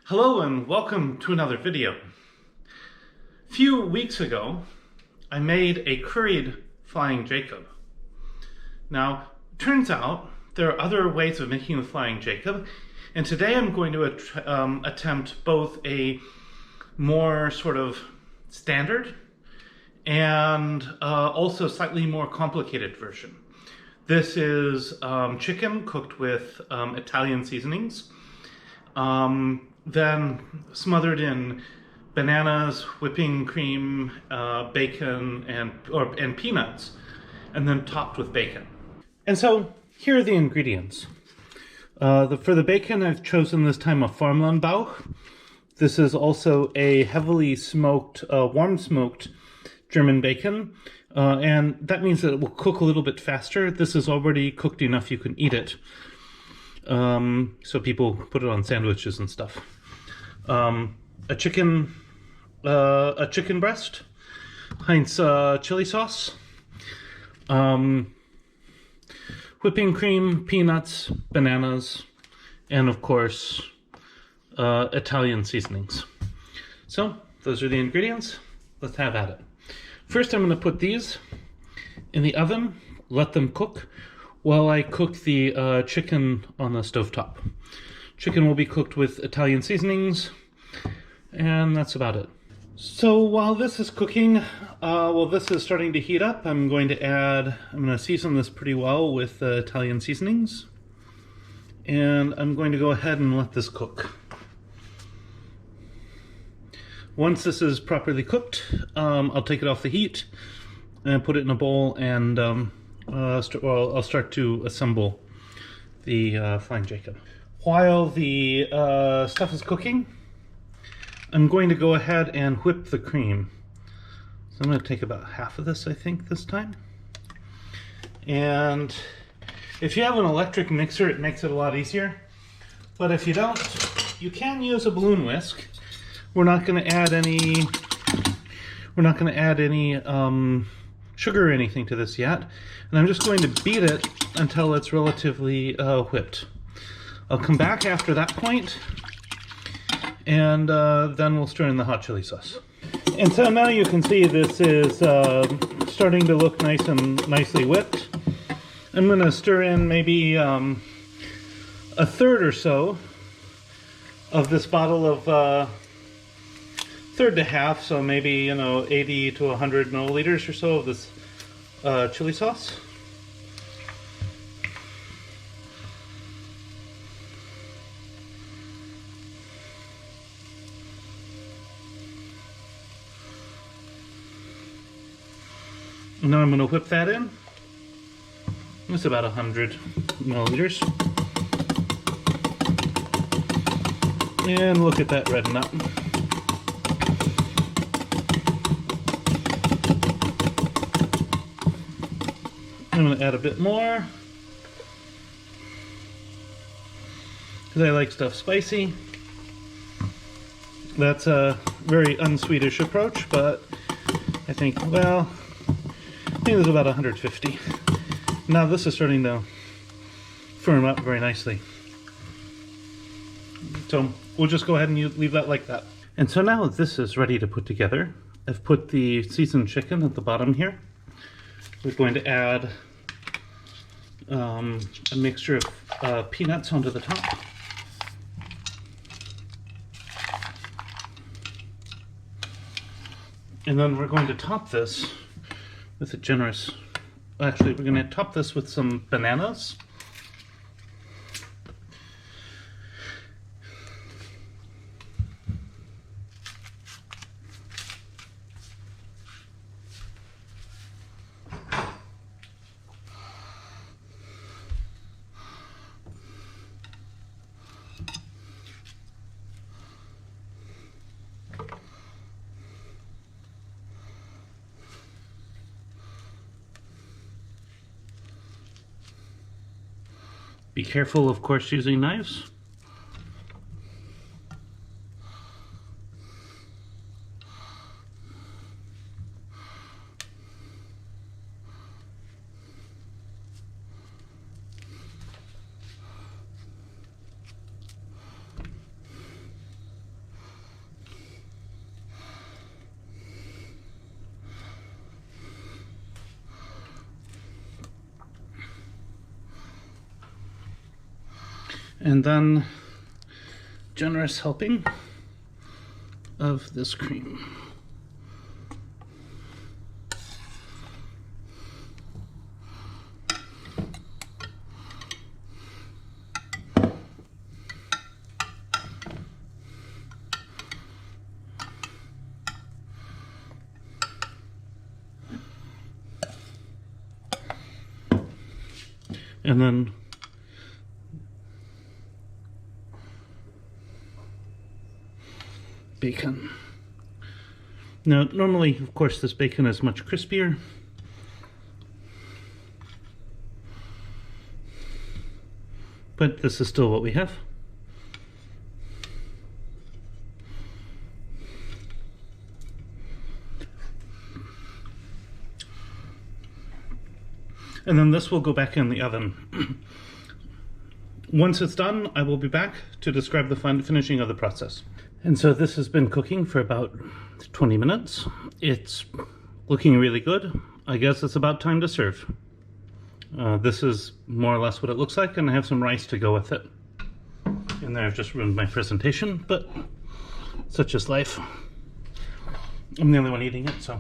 Hello and welcome to another video. A few weeks ago, I made a curried Flying Jacob. Now, turns out there are other ways of making the Flying Jacob, and today I'm going to attempt both a more sort of standard and also slightly more complicated version. This is chicken cooked with Italian seasonings. Then smothered in bananas, whipping cream, bacon, and peanuts, and then topped with bacon. And so here are the ingredients. For the bacon, I've chosen this time a farmland Bauch. This is also a heavily smoked, warm smoked German bacon, and that means that it will cook a little bit faster. This is already cooked enough you can eat it. So people put it on sandwiches and stuff. A chicken breast, Heinz chili sauce, whipping cream, peanuts, bananas, and of course Italian seasonings. So those are the ingredients. Let's have at it. First, I'm going to put these in the oven, let them cook, while I cook the chicken on the stovetop. Chicken will be cooked with Italian seasonings, and that's about it. So while this is cooking, while this is starting to heat up, I'm going to season this pretty well with Italian seasonings. And I'm going to go ahead and let this cook. Once this is properly cooked, I'll take it off the heat and put it in a bowl and I'll start to assemble the Flying Jacob. While the stuff is cooking, I'm going to go ahead and whip the cream. So I'm going to take about half of this, I think, this time. And if you have an electric mixer, it makes it a lot easier. But if you don't, you can use a balloon whisk. We're not going to add any sugar or anything to this yet, and I'm just going to beat it until it's relatively whipped. I'll come back after that point, and then we'll stir in the hot chili sauce. And so now you can see this is starting to look nice and nicely whipped. I'm going to stir in maybe a third or so of this bottle of third to half, so maybe 80 to 100 milliliters or so of this chili sauce. Now I'm going to whip that in. It's about 100 milliliters. And look at that redden up. I'm going to add a bit more because I like stuff spicy. That's a very un-Swedish approach, but I think, well, I think there's about 150. Now this is starting to firm up very nicely. So we'll just go ahead and leave that like that. And so now this is ready to put together. I've put the seasoned chicken at the bottom here. We're going to add a mixture of peanuts onto the top. And then we're going to top this with a generous, actually we're going to top this with some bananas. Be careful, of course, using knives. And then generous helping of this cream. And then bacon. Now, normally, of course, this bacon is much crispier. But this is still what we have. And then this will go back in the oven. Once it's done, I will be back to describe the finishing of the process. And so this has been cooking for about 20 minutes. It's looking really good. I guess it's about time to serve. This is more or less what it looks like, and I have some rice to go with it. And there I've just ruined my presentation, but such is life. I'm the only one eating it, so.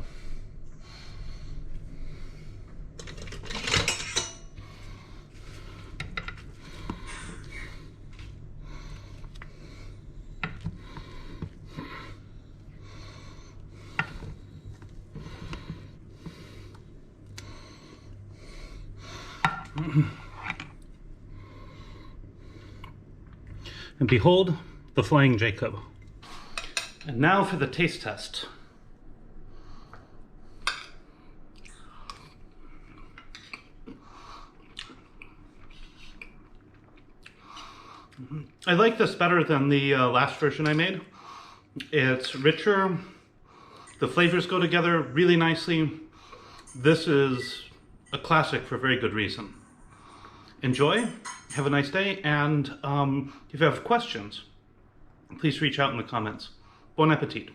And behold, the Flying Jacob. And now for the taste test. I like this better than the last version I made. It's richer. The flavors go together really nicely. This is a classic for very good reason. Enjoy, have a nice day, and if you have questions, please reach out in the comments. Bon appetit.